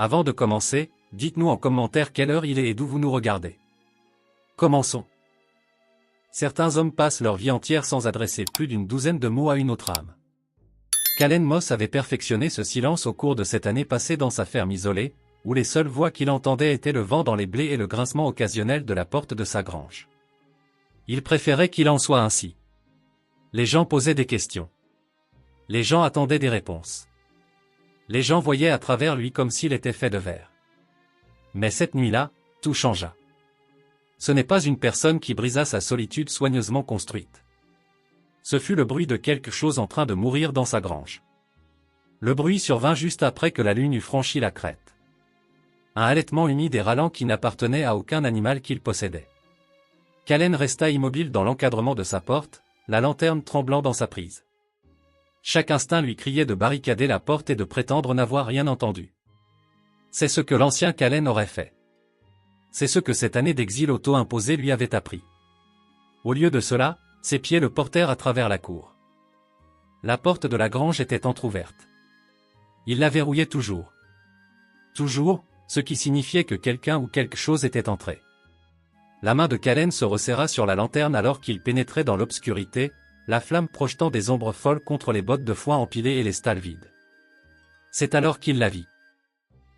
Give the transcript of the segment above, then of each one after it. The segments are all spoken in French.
Avant de commencer, dites-nous en commentaire quelle heure il est et d'où vous nous regardez. Commençons. Certains hommes passent leur vie entière sans adresser plus d'une douzaine de mots à une autre âme. Calen Moss avait perfectionné ce silence au cours de cette année passée dans sa ferme isolée, où les seules voix qu'il entendait étaient le vent dans les blés et le grincement occasionnel de la porte de sa grange. Il préférait qu'il en soit ainsi. Les gens posaient des questions. Les gens attendaient des réponses. Les gens voyaient à travers lui comme s'il était fait de verre. Mais cette nuit-là, tout changea. Ce n'est pas une personne qui brisa sa solitude soigneusement construite. Ce fut le bruit de quelque chose en train de mourir dans sa grange. Le bruit survint juste après que la lune eut franchi la crête. Un halètement humide et râlant qui n'appartenait à aucun animal qu'il possédait. Calen resta immobile dans l'encadrement de sa porte, la lanterne tremblant dans sa prise. Chaque instinct lui criait de barricader la porte et de prétendre n'avoir rien entendu. C'est ce que l'ancien Calen aurait fait. C'est ce que cette année d'exil auto-imposé lui avait appris. Au lieu de cela, ses pieds le portèrent à travers la cour. La porte de la grange était entr'ouverte. Il la verrouillait toujours. Toujours, ce qui signifiait que quelqu'un ou quelque chose était entré. La main de Calen se resserra sur la lanterne alors qu'il pénétrait dans l'obscurité, la flamme projetant des ombres folles contre les bottes de foin empilées et les stalles vides. C'est alors qu'il la vit.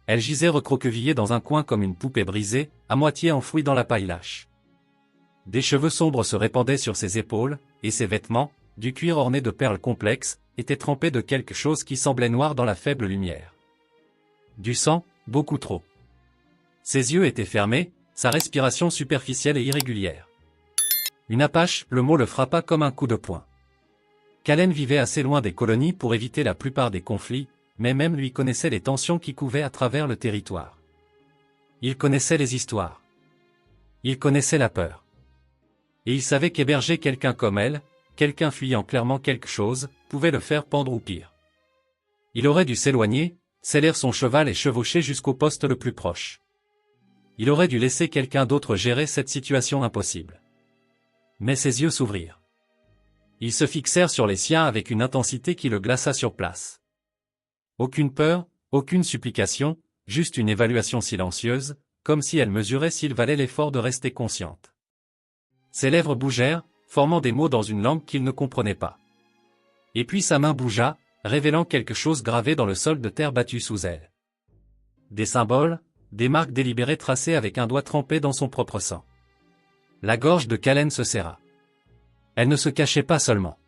Elle gisait recroquevillée dans un coin comme une poupée brisée, à moitié enfouie dans la paille lâche. Des cheveux sombres se répandaient sur ses épaules, et ses vêtements, du cuir orné de perles complexes, étaient trempés de quelque chose qui semblait noir dans la faible lumière. Du sang, beaucoup trop. Ses yeux étaient fermés, sa respiration superficielle et irrégulière. Une apache, le mot le frappa comme un coup de poing. Calen vivait assez loin des colonies pour éviter la plupart des conflits, mais même lui connaissait les tensions qui couvaient à travers le territoire. Il connaissait les histoires. Il connaissait la peur. Et il savait qu'héberger quelqu'un comme elle, quelqu'un fuyant clairement quelque chose, pouvait le faire pendre ou pire. Il aurait dû s'éloigner, sceller son cheval et chevaucher jusqu'au poste le plus proche. Il aurait dû laisser quelqu'un d'autre gérer cette situation impossible. Mais ses yeux s'ouvrirent. Ils se fixèrent sur les siens avec une intensité qui le glaça sur place. Aucune peur, aucune supplication, juste une évaluation silencieuse, comme si elle mesurait s'il valait l'effort de rester consciente. Ses lèvres bougèrent, formant des mots dans une langue qu'il ne comprenait pas. Et puis sa main bougea, révélant quelque chose gravé dans le sol de terre battue sous elle. Des symboles, des marques délibérées tracées avec un doigt trempé dans son propre sang. La gorge de Calen se serra. Elle ne se cachait pas seulement.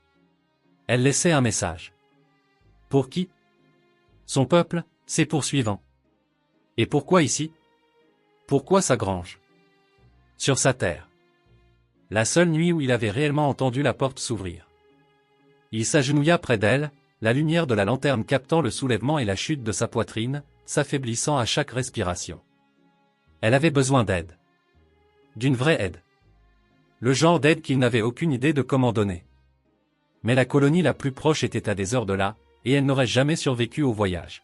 Elle laissait un message. Pour qui? Son peuple, ses poursuivants. Et pourquoi ici? Pourquoi sa grange? Sur sa terre. La seule nuit où il avait réellement entendu la porte s'ouvrir. Il s'agenouilla près d'elle, la lumière de la lanterne captant le soulèvement et la chute de sa poitrine, s'affaiblissant à chaque respiration. Elle avait besoin d'aide. D'une vraie aide. Le genre d'aide qu'il n'avait aucune idée de comment donner. Mais la colonie la plus proche était à des heures de là, et elle n'aurait jamais survécu au voyage.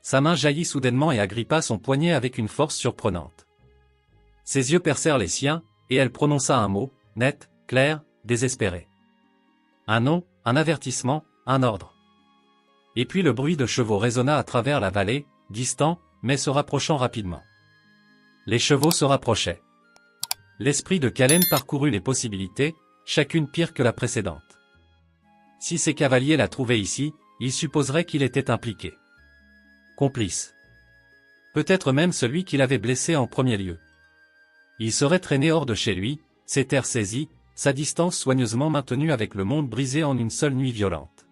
Sa main jaillit soudainement et agrippa son poignet avec une force surprenante. Ses yeux percèrent les siens, et elle prononça un mot, net, clair, désespéré. Un nom, un avertissement, un ordre. Et puis le bruit de chevaux résonna à travers la vallée, distant, mais se rapprochant rapidement. Les chevaux se rapprochaient. L'esprit de Calen parcourut les possibilités, chacune pire que la précédente. Si ces cavaliers la trouvaient ici, ils supposeraient qu'il était impliqué. Complice. Peut-être même celui qui l'avait blessé en premier lieu. Il serait traîné hors de chez lui, ses terres saisies, sa distance soigneusement maintenue avec le monde brisé en une seule nuit violente.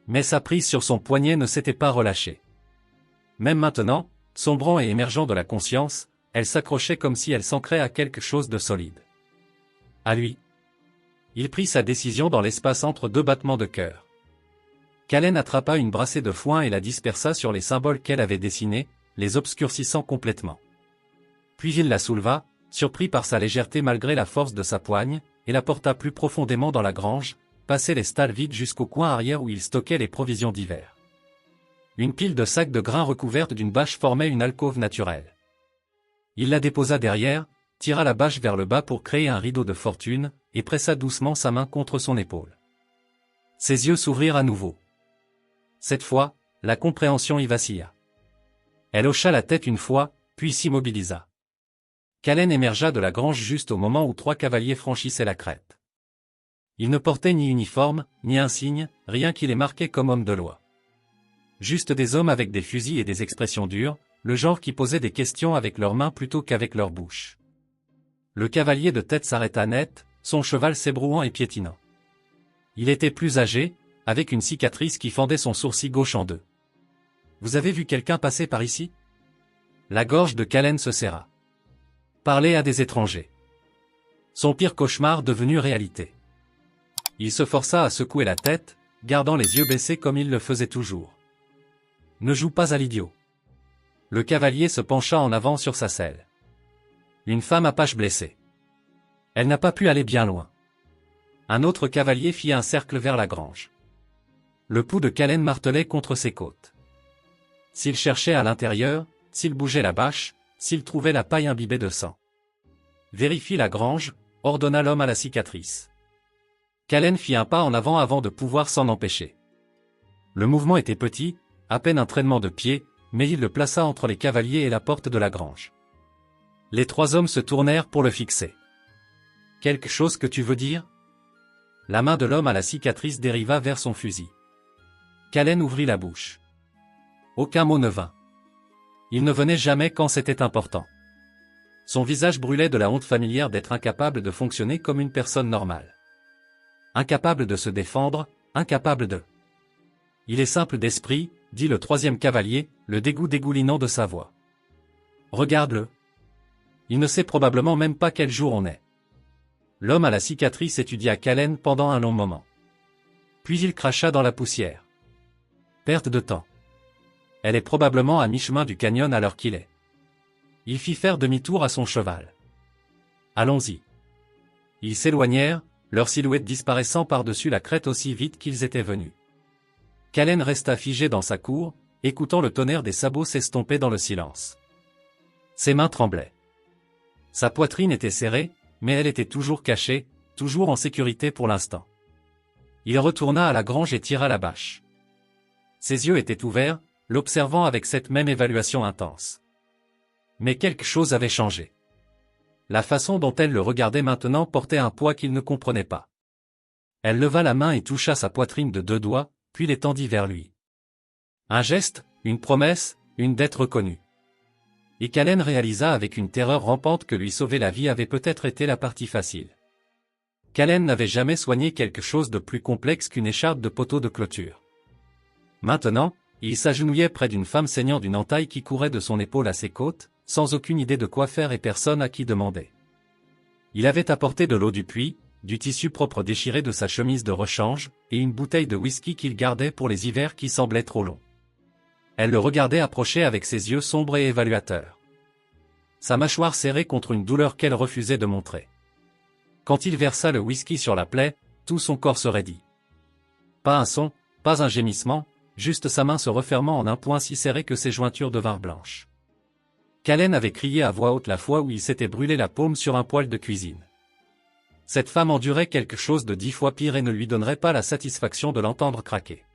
Mais sa prise sur son poignet ne s'était pas relâchée. Même maintenant, sombrant et émergeant de la conscience, elle s'accrochait comme si elle s'ancrait à quelque chose de solide. À lui. Il prit sa décision dans l'espace entre deux battements de cœur. Calen attrapa une brassée de foin et la dispersa sur les symboles qu'elle avait dessinés, les obscurcissant complètement. Puis il la souleva, surpris par sa légèreté malgré la force de sa poigne, et la porta plus profondément dans la grange, passé les stalles vides jusqu'au coin arrière où il stockait les provisions d'hiver. Une pile de sacs de grains recouverte d'une bâche formait une alcôve naturelle. Il la déposa derrière, tira la bâche vers le bas pour créer un rideau de fortune, et pressa doucement sa main contre son épaule. Ses yeux s'ouvrirent à nouveau. Cette fois, la compréhension y vacilla. Elle hocha la tête une fois, puis s'immobilisa. Calen émergea de la grange juste au moment où 3 cavaliers franchissaient la crête. Ils ne portaient ni uniforme, ni insigne, rien qui les marquait comme hommes de loi. Juste des hommes avec des fusils et des expressions dures, le genre qui posait des questions avec leurs mains plutôt qu'avec leur bouche. Le cavalier de tête s'arrêta net, son cheval s'ébrouant et piétinant. Il était plus âgé, avec une cicatrice qui fendait son sourcil gauche en deux. « Vous avez vu quelqu'un passer par ici » La gorge de Calen se serra. Parler à des étrangers. Son pire cauchemar devenu réalité. Il se força à secouer la tête, gardant les yeux baissés comme il le faisait toujours. Ne joue pas à l'idiot. Le cavalier se pencha en avant sur sa selle. Une femme apache blessée. Elle n'a pas pu aller bien loin. Un autre cavalier fit un cercle vers la grange. Le pouls de Calen martelait contre ses côtes. S'il cherchait à l'intérieur, s'il bougeait la bâche, s'il trouvait la paille imbibée de sang. Vérifie la grange, ordonna l'homme à la cicatrice. Calen fit un pas en avant de pouvoir s'en empêcher. Le mouvement était petit, à peine un traînement de pied, mais il le plaça entre les cavaliers et la porte de la grange. Les 3 hommes se tournèrent pour le fixer. « Quelque chose que tu veux dire » La main de l'homme à la cicatrice dériva vers son fusil. Calen ouvrit la bouche. Aucun mot ne vint. Il ne venait jamais quand c'était important. Son visage brûlait de la honte familière d'être incapable de fonctionner comme une personne normale. Incapable de se défendre, incapable de... « Il est simple d'esprit », dit le 3e cavalier, le dégoût dégoulinant de sa voix. « Regarde-le. Il ne sait probablement même pas quel jour on est. » L'homme à la cicatrice étudia Calen pendant un long moment. Puis il cracha dans la poussière. Perte de temps. Elle est probablement à mi-chemin du canyon à l'heure qu'il est. Il fit faire demi-tour à son cheval. Allons-y. Ils s'éloignèrent, leur silhouette disparaissant par-dessus la crête aussi vite qu'ils étaient venus. Calen resta figé dans sa cour, écoutant le tonnerre des sabots s'estomper dans le silence. Ses mains tremblaient. Sa poitrine était serrée, mais elle était toujours cachée, toujours en sécurité pour l'instant. Il retourna à la grange et tira la bâche. Ses yeux étaient ouverts, l'observant avec cette même évaluation intense. Mais quelque chose avait changé. La façon dont elle le regardait maintenant portait un poids qu'il ne comprenait pas. Elle leva la main et toucha sa poitrine de 2 doigts, puis l'étendit vers lui. Un geste, une promesse, une dette reconnue. Et Calen réalisa avec une terreur rampante que lui sauver la vie avait peut-être été la partie facile. Calen n'avait jamais soigné quelque chose de plus complexe qu'une écharpe de poteau de clôture. Maintenant, il s'agenouillait près d'une femme saignant d'une entaille qui courait de son épaule à ses côtes, sans aucune idée de quoi faire et personne à qui demander. Il avait apporté de l'eau du puits, du tissu propre déchiré de sa chemise de rechange, et une bouteille de whisky qu'il gardait pour les hivers qui semblaient trop longs. Elle le regardait approcher avec ses yeux sombres et évaluateurs. Sa mâchoire serrée contre une douleur qu'elle refusait de montrer. Quand il versa le whisky sur la plaie, tout son corps se raidit. Pas un son, pas un gémissement, juste sa main se refermant en un point si serré que ses jointures devinrent blanches. Calen avait crié à voix haute la fois où il s'était brûlé la paume sur un poêle de cuisine. Cette femme endurait quelque chose de 10 fois pire et ne lui donnerait pas la satisfaction de l'entendre craquer.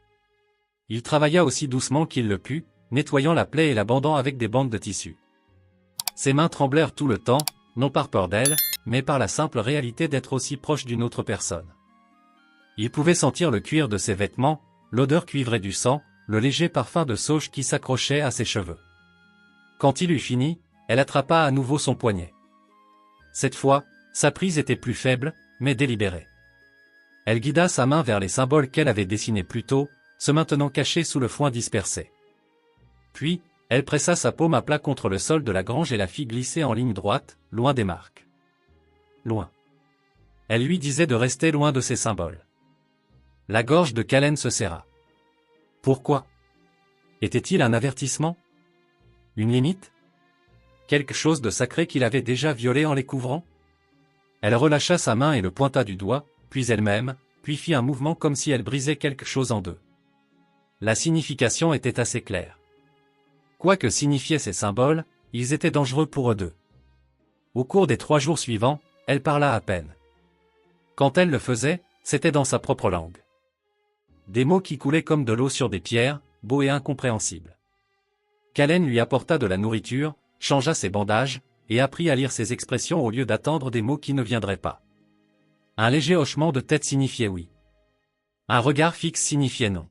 Il travailla aussi doucement qu'il le put, nettoyant la plaie et la bandant avec des bandes de tissu. Ses mains tremblèrent tout le temps, non par peur d'elle, mais par la simple réalité d'être aussi proche d'une autre personne. Il pouvait sentir le cuir de ses vêtements, l'odeur cuivrée du sang, le léger parfum de sauge qui s'accrochait à ses cheveux. Quand il eut fini, elle attrapa à nouveau son poignet. Cette fois, sa prise était plus faible, mais délibérée. Elle guida sa main vers les symboles qu'elle avait dessinés plus tôt, se maintenant cachés sous le foin dispersé. Puis, elle pressa sa paume à plat contre le sol de la grange et la fit glisser en ligne droite, loin des marques. Loin. Elle lui disait de rester loin de ces symboles. La gorge de Calen se serra. Pourquoi? Était-il un avertissement? Une limite? Quelque chose de sacré qu'il avait déjà violé en les couvrant? Elle relâcha sa main et le pointa du doigt, puis elle-même, puis fit un mouvement comme si elle brisait quelque chose en deux. La signification était assez claire. Quoi que signifiaient ces symboles, ils étaient dangereux pour eux deux. Au cours des 3 jours suivants, elle parla à peine. Quand elle le faisait, c'était dans sa propre langue. Des mots qui coulaient comme de l'eau sur des pierres, beaux et incompréhensibles. Kalen lui apporta de la nourriture, changea ses bandages, et apprit à lire ses expressions au lieu d'attendre des mots qui ne viendraient pas. Un léger hochement de tête signifiait oui. Un regard fixe signifiait non.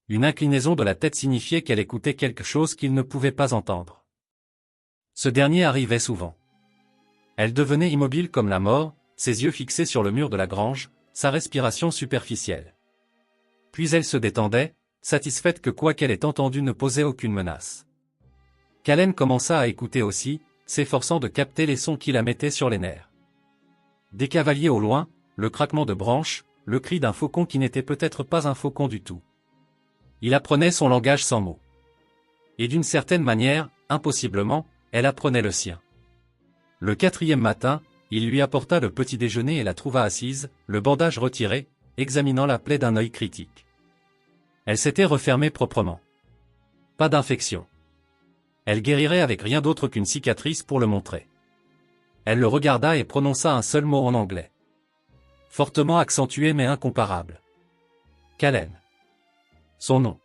Une inclinaison de la tête signifiait qu'elle écoutait quelque chose qu'il ne pouvait pas entendre. Ce dernier arrivait souvent. Elle devenait immobile comme la mort, ses yeux fixés sur le mur de la grange, sa respiration superficielle. Puis elle se détendait, satisfaite que quoi qu'elle ait entendu ne posait aucune menace. Kalen commença à écouter aussi, s'efforçant de capter les sons qui la mettaient sur les nerfs. Des cavaliers au loin, le craquement de branches, le cri d'un faucon qui n'était peut-être pas un faucon du tout. Il apprenait son langage sans mots. Et d'une certaine manière, impossiblement, elle apprenait le sien. Le 4e matin, il lui apporta le petit déjeuner et la trouva assise, le bandage retiré, examinant la plaie d'un œil critique. Elle s'était refermée proprement. Pas d'infection. Elle guérirait avec rien d'autre qu'une cicatrice pour le montrer. Elle le regarda et prononça un seul mot en anglais. Fortement accentué mais incomparable. Kalen. Son nom.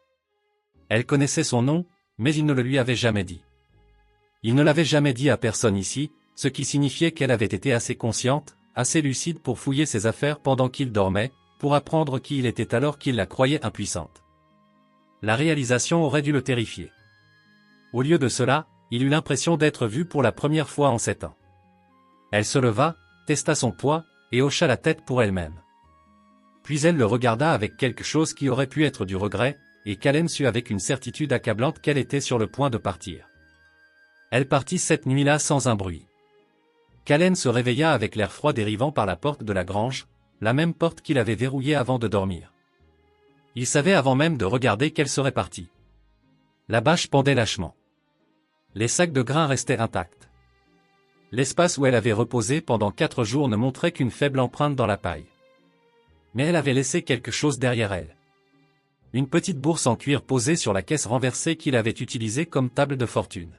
Elle connaissait son nom, mais il ne le lui avait jamais dit. Il ne l'avait jamais dit à personne ici, ce qui signifiait qu'elle avait été assez consciente, assez lucide pour fouiller ses affaires pendant qu'il dormait, pour apprendre qui il était alors qu'il la croyait impuissante. La réalisation aurait dû le terrifier. Au lieu de cela, il eut l'impression d'être vu pour la première fois en 7 ans. Elle se leva, testa son poids, et hocha la tête pour elle-même. Puis elle le regarda avec quelque chose qui aurait pu être du regret, et Kalen sut avec une certitude accablante qu'elle était sur le point de partir. Elle partit cette nuit-là sans un bruit. Kalen se réveilla avec l'air froid dérivant par la porte de la grange, la même porte qu'il avait verrouillée avant de dormir. Il savait avant même de regarder qu'elle serait partie. La bâche pendait lâchement. Les sacs de grains restaient intacts. L'espace où elle avait reposé pendant 4 jours ne montrait qu'une faible empreinte dans la paille. Mais elle avait laissé quelque chose derrière elle. Une petite bourse en cuir posée sur la caisse renversée qu'il avait utilisée comme table de fortune.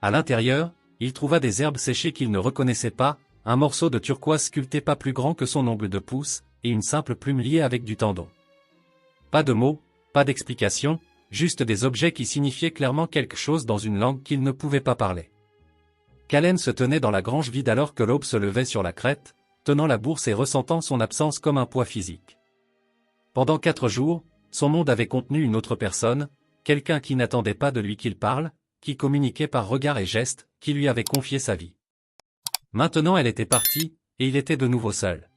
À l'intérieur, il trouva des herbes séchées qu'il ne reconnaissait pas, un morceau de turquoise sculpté pas plus grand que son ongle de pouce, et une simple plume liée avec du tendon. Pas de mots, pas d'explication, juste des objets qui signifiaient clairement quelque chose dans une langue qu'il ne pouvait pas parler. Kalen se tenait dans la grange vide alors que l'aube se levait sur la crête, tenant la bourse et ressentant son absence comme un poids physique. Pendant 4 jours, son monde avait contenu une autre personne, quelqu'un qui n'attendait pas de lui qu'il parle, qui communiquait par regard et geste, qui lui avait confié sa vie. Maintenant elle était partie, et il était de nouveau seul.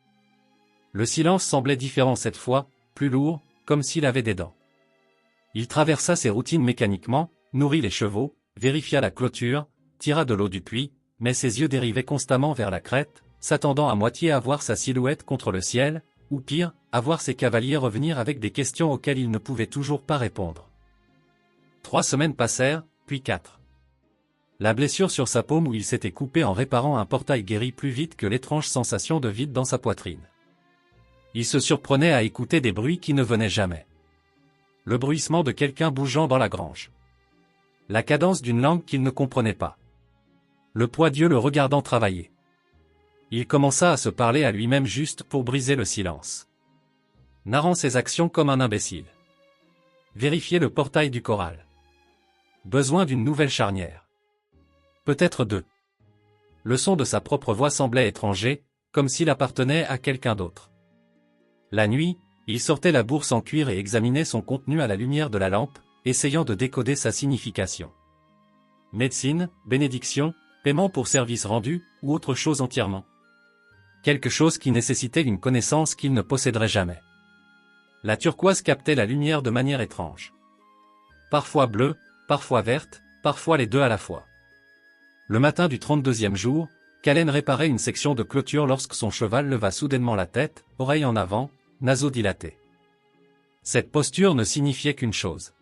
Le silence semblait différent cette fois, plus lourd, comme s'il avait des dents. Il traversa ses routines mécaniquement, nourrit les chevaux, vérifia la clôture, tira de l'eau du puits, mais ses yeux dérivaient constamment vers la crête, s'attendant à moitié à voir sa silhouette contre le ciel, ou pire, à voir ses cavaliers revenir avec des questions auxquelles il ne pouvait toujours pas répondre. 3 semaines passèrent, puis 4. La blessure sur sa paume où il s'était coupé en réparant un portail guérit plus vite que l'étrange sensation de vide dans sa poitrine. Il se surprenait à écouter des bruits qui ne venaient jamais. Le bruissement de quelqu'un bougeant dans la grange. La cadence d'une langue qu'il ne comprenait pas. Le poids Dieu le regardant travailler. Il commença à se parler à lui-même juste pour briser le silence. Narrant ses actions comme un imbécile. Vérifier le portail du corral. Besoin d'une nouvelle charnière. Peut-être 2. Le son de sa propre voix semblait étranger, comme s'il appartenait à quelqu'un d'autre. La nuit, il sortait la bourse en cuir et examinait son contenu à la lumière de la lampe, essayant de décoder sa signification. Médecine, bénédiction, paiement pour service rendu, ou autre chose entièrement. Quelque chose qui nécessitait une connaissance qu'il ne posséderait jamais. La turquoise captait la lumière de manière étrange. Parfois bleue, parfois verte, parfois les deux à la fois. Le matin du 32e jour, Kalen réparait une section de clôture lorsque son cheval leva soudainement la tête, oreille en avant, naseaux dilatés. Cette posture ne signifiait qu'une chose.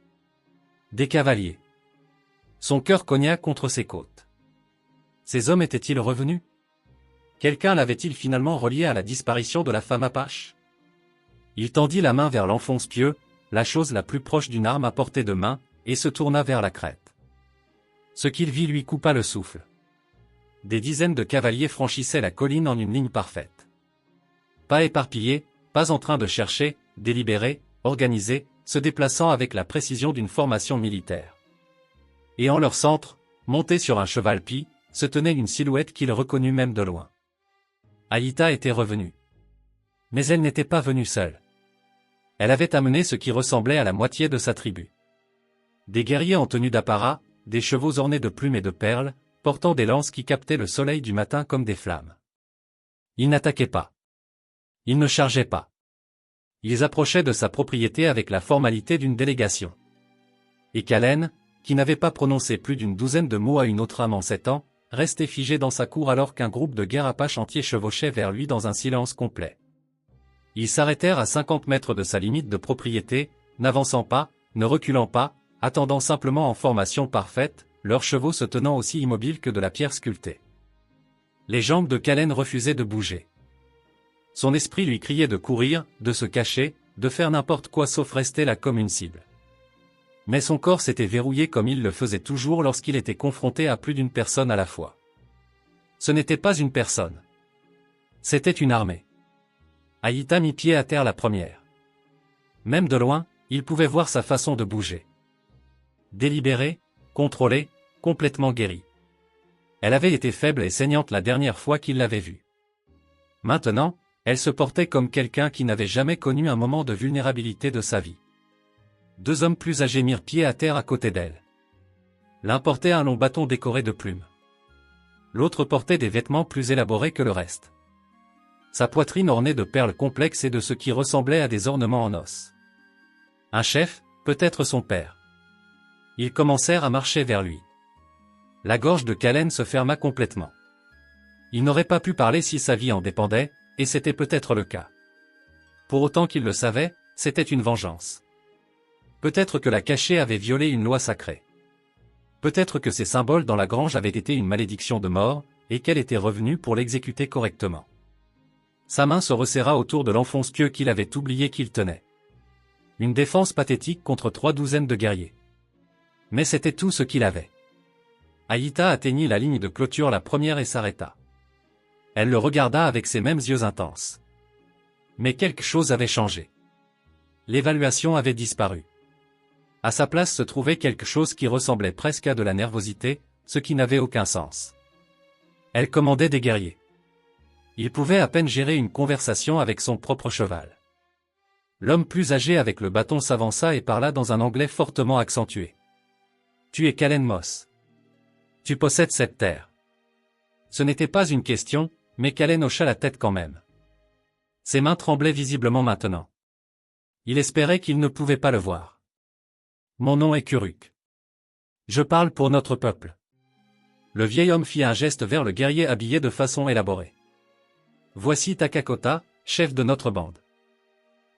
Des cavaliers. Son cœur cogna contre ses côtes. Ces hommes étaient-ils revenus? Quelqu'un l'avait-il finalement relié à la disparition de la femme apache? Il tendit la main vers l'enfonce pieux, la chose la plus proche d'une arme à portée de main, et se tourna vers la crête. Ce qu'il vit lui coupa le souffle. Des dizaines de cavaliers franchissaient la colline en une ligne parfaite. Pas éparpillés, pas en train de chercher, délibérés, organisés, se déplaçant avec la précision d'une formation militaire. Et en leur centre, monté sur un cheval pie, se tenait une silhouette qu'il reconnut même de loin. Aïta était revenue. Mais elle n'était pas venue seule. Elle avait amené ce qui ressemblait à la moitié de sa tribu. Des guerriers en tenue d'apparat, des chevaux ornés de plumes et de perles, portant des lances qui captaient le soleil du matin comme des flammes. Ils n'attaquaient pas. Ils ne chargeaient pas. Ils approchaient de sa propriété avec la formalité d'une délégation. Et Kalen, qui n'avait pas prononcé plus d'une douzaine de mots à une autre âme en 7 ans, restait figé dans sa cour alors qu'un groupe de guerre apache entier chevauchait vers lui dans un silence complet. Ils s'arrêtèrent à 50 mètres de sa limite de propriété, n'avançant pas, ne reculant pas, attendant simplement en formation parfaite, leurs chevaux se tenant aussi immobiles que de la pierre sculptée. Les jambes de Kalen refusaient de bouger. Son esprit lui criait de courir, de se cacher, de faire n'importe quoi sauf rester là comme une cible. Mais son corps s'était verrouillé comme il le faisait toujours lorsqu'il était confronté à plus d'une personne à la fois. Ce n'était pas une personne. C'était une armée. Aïta mit pied à terre la première. Même de loin, il pouvait voir sa façon de bouger. Délibérée, contrôlée, complètement guérie. Elle avait été faible et saignante la dernière fois qu'il l'avait vue. Maintenant, elle se portait comme quelqu'un qui n'avait jamais connu un moment de vulnérabilité de sa vie. 2 hommes plus âgés mirent pied à terre à côté d'elle. L'un portait un long bâton décoré de plumes. L'autre portait des vêtements plus élaborés que le reste. Sa poitrine ornée de perles complexes et de ce qui ressemblait à des ornements en os. Un chef, peut-être son père. Ils commencèrent à marcher vers lui. La gorge de Kalen se ferma complètement. Il n'aurait pas pu parler si sa vie en dépendait, et c'était peut-être le cas. Pour autant qu'il le savait, c'était une vengeance. Peut-être que la cachée avait violé une loi sacrée. Peut-être que ces symboles dans la grange avaient été une malédiction de mort, et qu'elle était revenue pour l'exécuter correctement. Sa main se resserra autour de l'enfonce-pieu qu'il avait oublié qu'il tenait. Une défense pathétique contre 3 douzaines de guerriers. Mais c'était tout ce qu'il avait. Aïta atteignit la ligne de clôture la première et s'arrêta. Elle le regarda avec ses mêmes yeux intenses. Mais quelque chose avait changé. L'évaluation avait disparu. À sa place se trouvait quelque chose qui ressemblait presque à de la nervosité, ce qui n'avait aucun sens. Elle commandait des guerriers. Il pouvait à peine gérer une conversation avec son propre cheval. L'homme plus âgé avec le bâton s'avança et parla dans un anglais fortement accentué. « Tu es Kalen Moss. Tu possèdes cette terre. » Ce n'était pas une question, mais Kalen hocha la tête quand même. Ses mains tremblaient visiblement maintenant. Il espérait qu'il ne pouvait pas le voir. « Mon nom est Kuruk. Je parle pour notre peuple. » Le vieil homme fit un geste vers le guerrier habillé de façon élaborée. « Voici Takakota, chef de notre bande.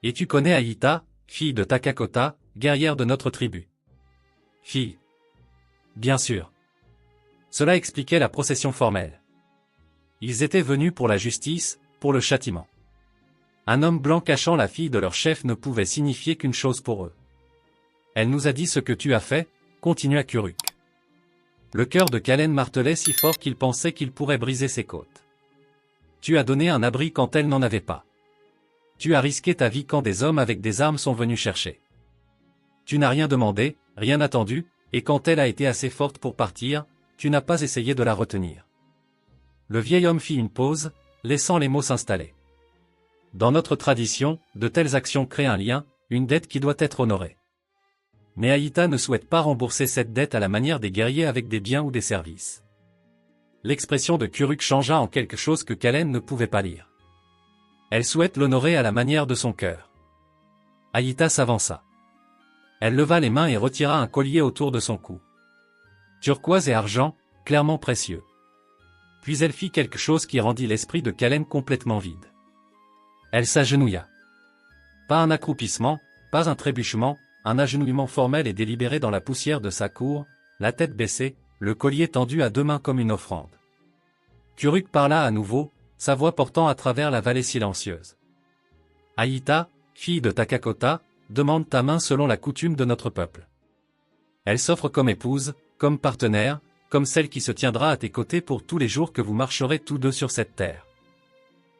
Et tu connais Aïta, fille de Takakota, guerrière de notre tribu. » Fille. Bien sûr. Cela expliquait la procession formelle. Ils étaient venus pour la justice, pour le châtiment. Un homme blanc cachant la fille de leur chef ne pouvait signifier qu'une chose pour eux. Elle nous a dit ce que tu as fait, continua Kuruk. Le cœur de Kalen martelait si fort qu'il pensait qu'il pourrait briser ses côtes. Tu as donné un abri quand elle n'en avait pas. Tu as risqué ta vie quand des hommes avec des armes sont venus chercher. Tu n'as rien demandé, rien attendu, et quand elle a été assez forte pour partir, tu n'as pas essayé de la retenir. Le vieil homme fit une pause, laissant les mots s'installer. Dans notre tradition, de telles actions créent un lien, une dette qui doit être honorée. Mais Aïta ne souhaite pas rembourser cette dette à la manière des guerriers avec des biens ou des services. L'expression de Kuruk changea en quelque chose que Kalen ne pouvait pas lire. Elle souhaite l'honorer à la manière de son cœur. Aïta s'avança. Elle leva les mains et retira un collier autour de son cou. Turquoise et argent, clairement précieux. Puis elle fit quelque chose qui rendit l'esprit de Kalen complètement vide. Elle s'agenouilla. Pas un accroupissement, pas un trébuchement, un agenouillement formel et délibéré dans la poussière de sa cour, la tête baissée, le collier tendu à 2 mains comme une offrande. Kuruk parla à nouveau, sa voix portant à travers la vallée silencieuse. Aïta, fille de Takakota, demande ta main selon la coutume de notre peuple. Elle s'offre comme épouse, comme partenaire, comme celle qui se tiendra à tes côtés pour tous les jours que vous marcherez tous deux sur cette terre.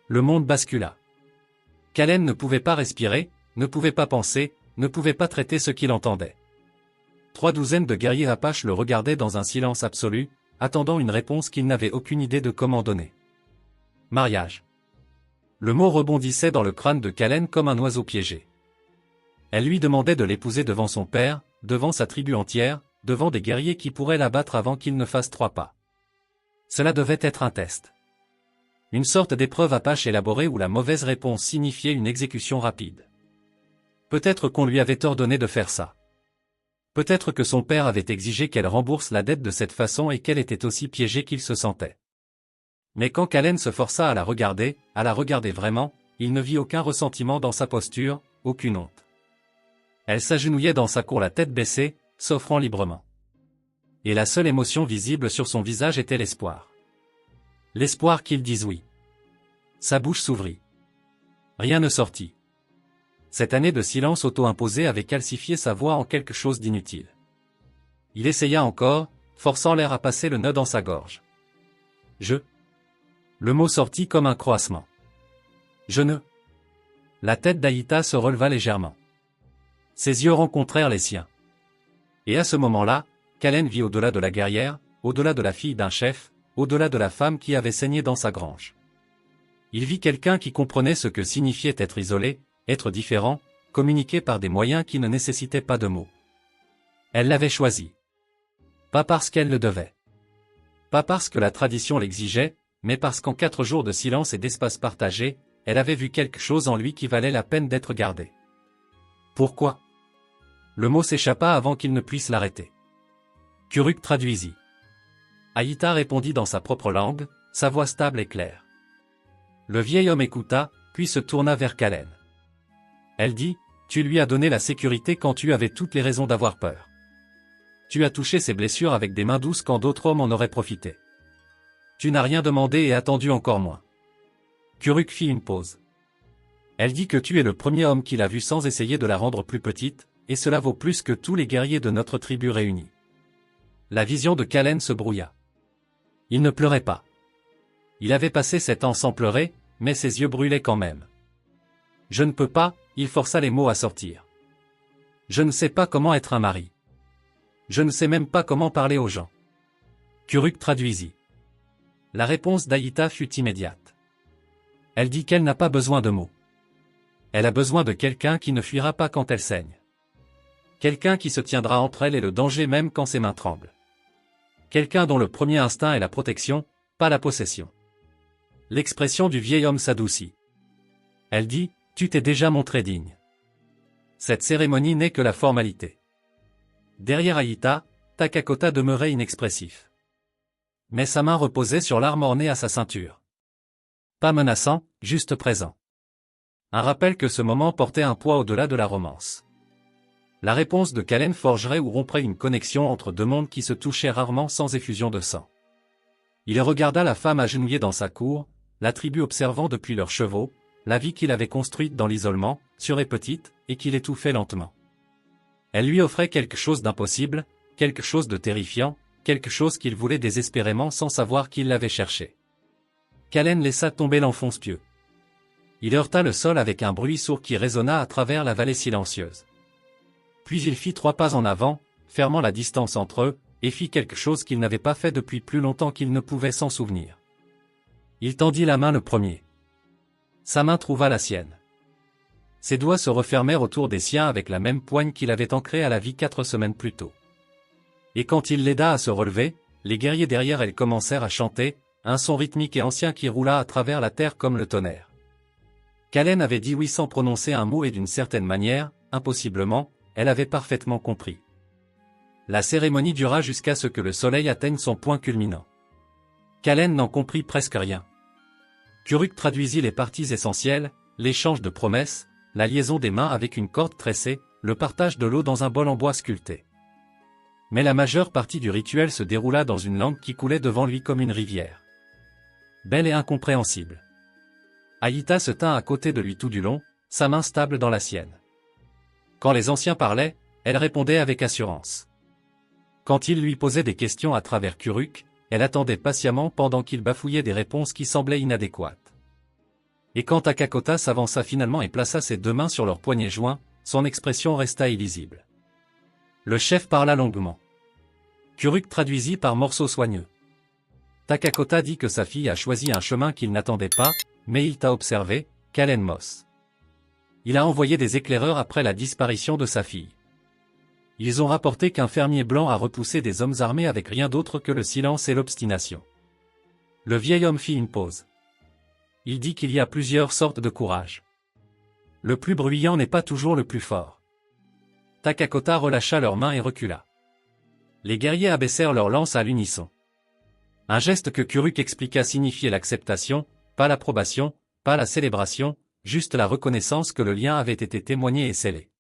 Le monde bascula. Kalen ne pouvait pas respirer, ne pouvait pas penser, ne pouvait pas traiter ce qu'il entendait. 3 douzaines de guerriers apaches le regardaient dans un silence absolu, attendant une réponse qu'ils n'avaient aucune idée de comment donner. Mariage. Le mot rebondissait dans le crâne de Kalen comme un oiseau piégé. Elle lui demandait de l'épouser devant son père, devant sa tribu entière, devant des guerriers qui pourraient l'abattre avant qu'il ne fasse 3 pas. Cela devait être un test. Une sorte d'épreuve apache élaborée où la mauvaise réponse signifiait une exécution rapide. Peut-être qu'on lui avait ordonné de faire ça. Peut-être que son père avait exigé qu'elle rembourse la dette de cette façon et qu'elle était aussi piégée qu'il se sentait. Mais quand Kalen se força à la regarder vraiment, il ne vit aucun ressentiment dans sa posture, aucune honte. Elle s'agenouillait dans sa cour la tête baissée, s'offrant librement. Et la seule émotion visible sur son visage était l'espoir. L'espoir qu'il dise oui. Sa bouche s'ouvrit. Rien ne sortit. Cette année de silence auto-imposé avait calcifié sa voix en quelque chose d'inutile. Il essaya encore, forçant l'air à passer le nœud dans sa gorge. Le mot sortit comme un croassement. Je ne. La tête d'Aïta se releva légèrement. Ses yeux rencontrèrent les siens. Et à ce moment-là, Kalen vit au-delà de la guerrière, au-delà de la fille d'un chef, au-delà de la femme qui avait saigné dans sa grange. Il vit quelqu'un qui comprenait ce que signifiait être isolé, être différent, communiquer par des moyens qui ne nécessitaient pas de mots. Elle l'avait choisi. Pas parce qu'elle le devait. Pas parce que la tradition l'exigeait, mais parce qu'en 4 jours de silence et d'espace partagé, elle avait vu quelque chose en lui qui valait la peine d'être gardé. Pourquoi? Le mot s'échappa avant qu'il ne puisse l'arrêter. Kuruk traduisit. Aïta répondit dans sa propre langue, sa voix stable et claire. Le vieil homme écouta, puis se tourna vers Kalen. Elle dit, tu lui as donné la sécurité quand tu avais toutes les raisons d'avoir peur. Tu as touché ses blessures avec des mains douces quand d'autres hommes en auraient profité. Tu n'as rien demandé et attendu encore moins. Kuruk fit une pause. Elle dit que tu es le premier homme qu'il a vu sans essayer de la rendre plus petite, et cela vaut plus que tous les guerriers de notre tribu réunis. La vision de Kalen se brouilla. Il ne pleurait pas. Il avait passé 7 ans sans pleurer, mais ses yeux brûlaient quand même. Je ne peux pas, il força les mots à sortir. Je ne sais pas comment être un mari. Je ne sais même pas comment parler aux gens. Kuruk traduisit. La réponse d'Aïta fut immédiate. Elle dit qu'elle n'a pas besoin de mots. Elle a besoin de quelqu'un qui ne fuira pas quand elle saigne. Quelqu'un qui se tiendra entre elle et le danger même quand ses mains tremblent. Quelqu'un dont le premier instinct est la protection, pas la possession. L'expression du vieil homme s'adoucit. Elle dit, tu t'es déjà montré digne. Cette cérémonie n'est que la formalité. Derrière Aïta, Takakota demeurait inexpressif. Mais sa main reposait sur l'arme ornée à sa ceinture. Pas menaçant, juste présent. Un rappel que ce moment portait un poids au-delà de la romance. La réponse de Kalen forgerait ou romprait une connexion entre 2 mondes qui se touchaient rarement sans effusion de sang. Il regarda la femme agenouillée dans sa cour, la tribu observant depuis leurs chevaux, la vie qu'il avait construite dans l'isolement, sûre et petite, et qu'il étouffait lentement. Elle lui offrait quelque chose d'impossible, quelque chose de terrifiant, quelque chose qu'il voulait désespérément sans savoir qu'il l'avait cherché. Kalen laissa tomber l'enfonce pieux. Il heurta le sol avec un bruit sourd qui résonna à travers la vallée silencieuse. Puis il fit 3 pas en avant, fermant la distance entre eux, et fit quelque chose qu'il n'avait pas fait depuis plus longtemps qu'il ne pouvait s'en souvenir. Il tendit la main le premier. Sa main trouva la sienne. Ses doigts se refermèrent autour des siens avec la même poigne qu'il avait ancrée à la vie 4 semaines plus tôt. Et quand il l'aida à se relever, les guerriers derrière elle commencèrent à chanter, un son rythmique et ancien qui roula à travers la terre comme le tonnerre. Kalen avait dit oui sans prononcer un mot et d'une certaine manière, impossiblement, elle avait parfaitement compris. La cérémonie dura jusqu'à ce que le soleil atteigne son point culminant. Kalen n'en comprit presque rien. Kuruk traduisit les parties essentielles, l'échange de promesses, la liaison des mains avec une corde tressée, le partage de l'eau dans un bol en bois sculpté. Mais la majeure partie du rituel se déroula dans une langue qui coulait devant lui comme une rivière. Belle et incompréhensible. Aïta se tint à côté de lui tout du long, sa main stable dans la sienne. Quand les anciens parlaient, elle répondait avec assurance. Quand il lui posait des questions à travers Kuruk, elle attendait patiemment pendant qu'il bafouillait des réponses qui semblaient inadéquates. Et quand Takakota s'avança finalement et plaça ses 2 mains sur leurs poignets joints, son expression resta illisible. Le chef parla longuement. Kuruk traduisit par morceaux soigneux. Takakota dit que sa fille a choisi un chemin qu'il n'attendait pas, mais il t'a observé, Kalen Moss. Il a envoyé des éclaireurs après la disparition de sa fille. Ils ont rapporté qu'un fermier blanc a repoussé des hommes armés avec rien d'autre que le silence et l'obstination. Le vieil homme fit une pause. Il dit qu'il y a plusieurs sortes de courage. Le plus bruyant n'est pas toujours le plus fort. Takakota relâcha leurs mains et recula. Les guerriers abaissèrent leurs lances à l'unisson. Un geste que Kuruk expliqua signifiait l'acceptation, pas l'approbation, pas la célébration, juste la reconnaissance que le lien avait été témoigné et scellé.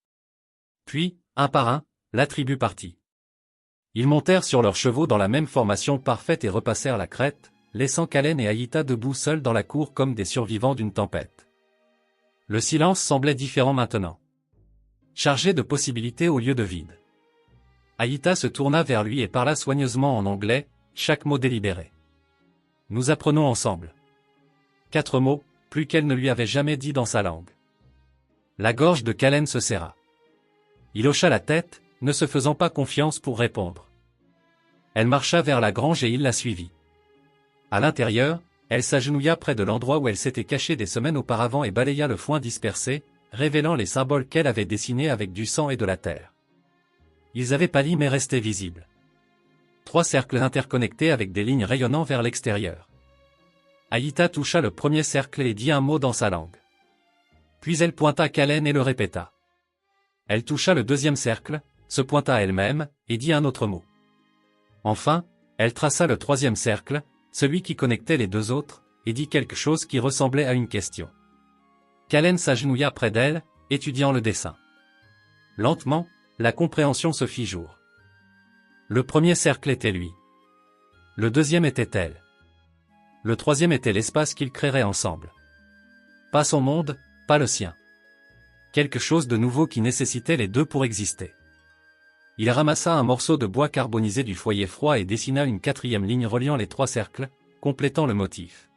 Puis, un par un, la tribu partit. Ils montèrent sur leurs chevaux dans la même formation parfaite et repassèrent la crête, laissant Kalen et Aïta debout seuls dans la cour comme des survivants d'une tempête. Le silence semblait différent maintenant. Chargé de possibilités au lieu de vide. Aïta se tourna vers lui et parla soigneusement en anglais, chaque mot délibéré. Nous apprenons ensemble. 4 mots, plus qu'elle ne lui avait jamais dit dans sa langue. La gorge de Kalen se serra. Il hocha la tête, ne se faisant pas confiance pour répondre. Elle marcha vers la grange et il la suivit. À l'intérieur, elle s'agenouilla près de l'endroit où elle s'était cachée des semaines auparavant et balaya le foin dispersé, révélant les symboles qu'elle avait dessinés avec du sang et de la terre. Ils avaient pâli mais restaient visibles. 3 cercles interconnectés avec des lignes rayonnant vers l'extérieur. Aïta toucha le premier cercle et dit un mot dans sa langue. Puis elle pointa Kalen et le répéta. Elle toucha le deuxième cercle, se pointa elle-même, et dit un autre mot. Enfin, elle traça le troisième cercle, celui qui connectait les 2 autres, et dit quelque chose qui ressemblait à une question. Kalen s'agenouilla près d'elle, étudiant le dessin. Lentement, la compréhension se fit jour. Le premier cercle était lui. Le deuxième était elle. Le troisième était l'espace qu'ils créeraient ensemble. Pas son monde, pas le sien. Quelque chose de nouveau qui nécessitait les 2 pour exister. Il ramassa un morceau de bois carbonisé du foyer froid et dessina une 4e ligne reliant les 3 cercles, complétant le motif.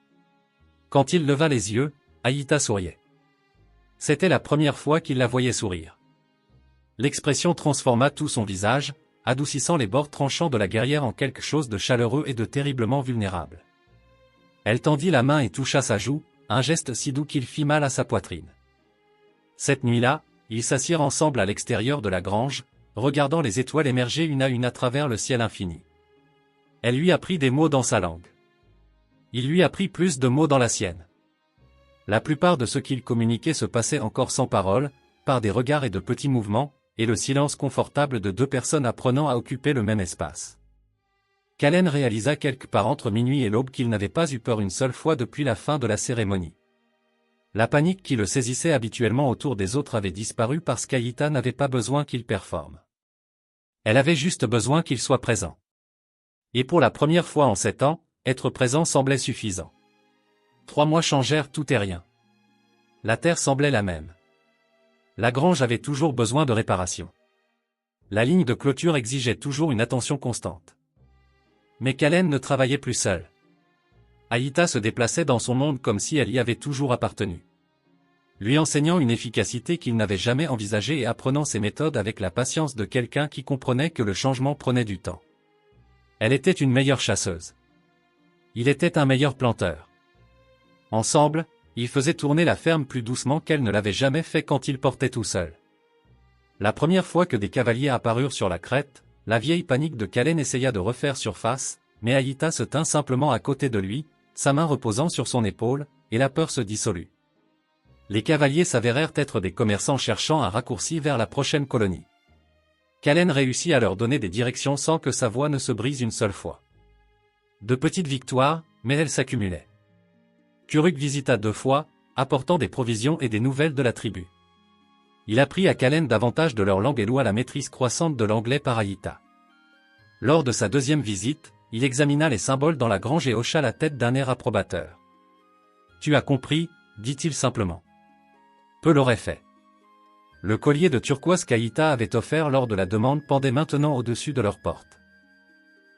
Quand il leva les yeux, Aïta souriait. C'était la première fois qu'il la voyait sourire. L'expression transforma tout son visage, adoucissant les bords tranchants de la guerrière en quelque chose de chaleureux et de terriblement vulnérable. Elle tendit la main et toucha sa joue, un geste si doux qu'il fit mal à sa poitrine. Cette nuit-là, ils s'assirent ensemble à l'extérieur de la grange, regardant les étoiles émerger une à travers le ciel infini. Elle lui apprit des mots dans sa langue. Il lui apprit plus de mots dans la sienne. La plupart de ce qu'ils communiquaient se passait encore sans parole, par des regards et de petits mouvements, et le silence confortable de 2 personnes apprenant à occuper le même espace. Kalen réalisa quelque part entre minuit et l'aube qu'il n'avait pas eu peur une seule fois depuis la fin de la cérémonie. La panique qui le saisissait habituellement autour des autres avait disparu parce qu'Aïta n'avait pas besoin qu'il performe. Elle avait juste besoin qu'il soit présent. Et pour la première fois en 7 ans, être présent semblait suffisant. 3 mois changèrent tout et rien. La terre semblait la même. La grange avait toujours besoin de réparation. La ligne de clôture exigeait toujours une attention constante. Mais Kalen ne travaillait plus seul. Aïta se déplaçait dans son monde comme si elle y avait toujours appartenu. Lui enseignant une efficacité qu'il n'avait jamais envisagée et apprenant ses méthodes avec la patience de quelqu'un qui comprenait que le changement prenait du temps. Elle était une meilleure chasseuse. Il était un meilleur planteur. Ensemble, ils faisaient tourner la ferme plus doucement qu'elle ne l'avait jamais fait quand il portait tout seul. La première fois que des cavaliers apparurent sur la crête, la vieille panique de Kalen essaya de refaire surface, mais Aïta se tint simplement à côté de lui, sa main reposant sur son épaule, et la peur se dissolut. Les cavaliers s'avérèrent être des commerçants cherchant un raccourci vers la prochaine colonie. Kalen réussit à leur donner des directions sans que sa voix ne se brise une seule fois. De petites victoires, mais elles s'accumulaient. Kuruk visita 2 fois, apportant des provisions et des nouvelles de la tribu. Il apprit à Kalen davantage de leur langue et loua la maîtrise croissante de l'anglais par Aïta. Lors de sa 2e visite, il examina les symboles dans la grange et hocha la tête d'un air approbateur. « Tu as compris » dit-il simplement. Peu l'aurait fait. Le collier de turquoise qu'Aïta avait offert lors de la demande pendait maintenant au-dessus de leur porte.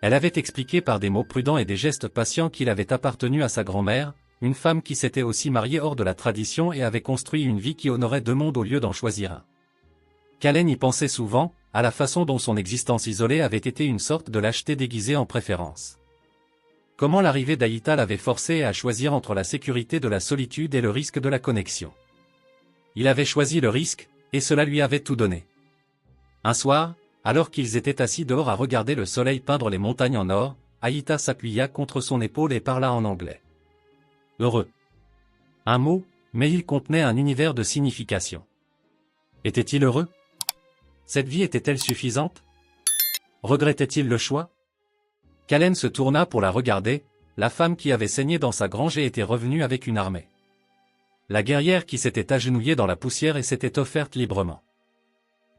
Elle avait expliqué par des mots prudents et des gestes patients qu'il avait appartenu à sa grand-mère, une femme qui s'était aussi mariée hors de la tradition et avait construit une vie qui honorait 2 mondes au lieu d'en choisir un. Kalen y pensait souvent, à la façon dont son existence isolée avait été une sorte de lâcheté déguisée en préférence. Comment l'arrivée d'Aïta l'avait forcé à choisir entre la sécurité de la solitude et le risque de la connexion. Il avait choisi le risque, et cela lui avait tout donné. Un soir, alors qu'ils étaient assis dehors à regarder le soleil peindre les montagnes en or, Aïta s'appuya contre son épaule et parla en anglais. Heureux. Un mot, mais il contenait un univers de signification. Était-il heureux? Cette vie était-elle suffisante? Regrettait-il le choix? Kalen se tourna pour la regarder, la femme qui avait saigné dans sa grange et était revenue avec une armée. La guerrière qui s'était agenouillée dans la poussière et s'était offerte librement.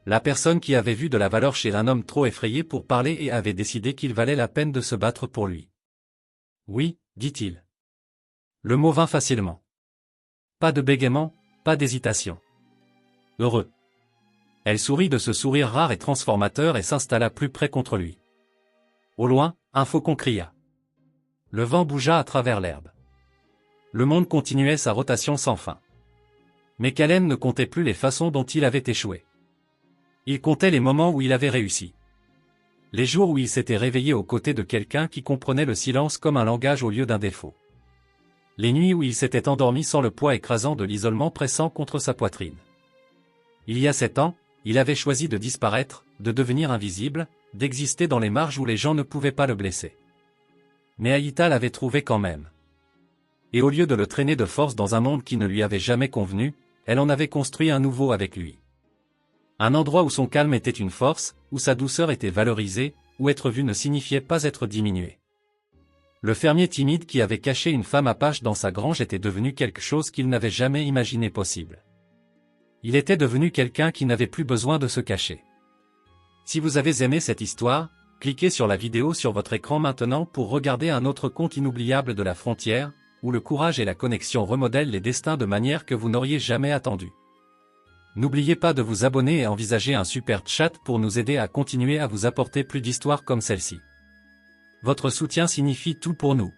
La personne qui avait vu de la valeur chez un homme trop effrayé pour parler et avait décidé qu'il valait la peine de se battre pour lui. Oui, dit-il. Le mot vint facilement. Pas de bégaiement, pas d'hésitation. Heureux. Elle sourit de ce sourire rare et transformateur et s'installa plus près contre lui. Au loin, un faucon cria. Le vent bougea à travers l'herbe. Le monde continuait sa rotation sans fin. Mais Kalen ne comptait plus les façons dont il avait échoué. Il comptait les moments où il avait réussi. Les jours où il s'était réveillé aux côtés de quelqu'un qui comprenait le silence comme un langage au lieu d'un défaut. Les nuits où il s'était endormi sans le poids écrasant de l'isolement pressant contre sa poitrine. Il y a 7 ans, il avait choisi de disparaître, de devenir invisible, d'exister dans les marges où les gens ne pouvaient pas le blesser. Mais Aïta l'avait trouvé quand même. Et au lieu de le traîner de force dans un monde qui ne lui avait jamais convenu, elle en avait construit un nouveau avec lui. Un endroit où son calme était une force, où sa douceur était valorisée, où être vu ne signifiait pas être diminué. Le fermier timide qui avait caché une femme apache dans sa grange était devenu quelque chose qu'il n'avait jamais imaginé possible. Il était devenu quelqu'un qui n'avait plus besoin de se cacher. Si vous avez aimé cette histoire, cliquez sur la vidéo sur votre écran maintenant pour regarder un autre conte inoubliable de la frontière, où le courage et la connexion remodèlent les destins de manière que vous n'auriez jamais attendu. N'oubliez pas de vous abonner et envisager un super chat pour nous aider à continuer à vous apporter plus d'histoires comme celle-ci. Votre soutien signifie tout pour nous.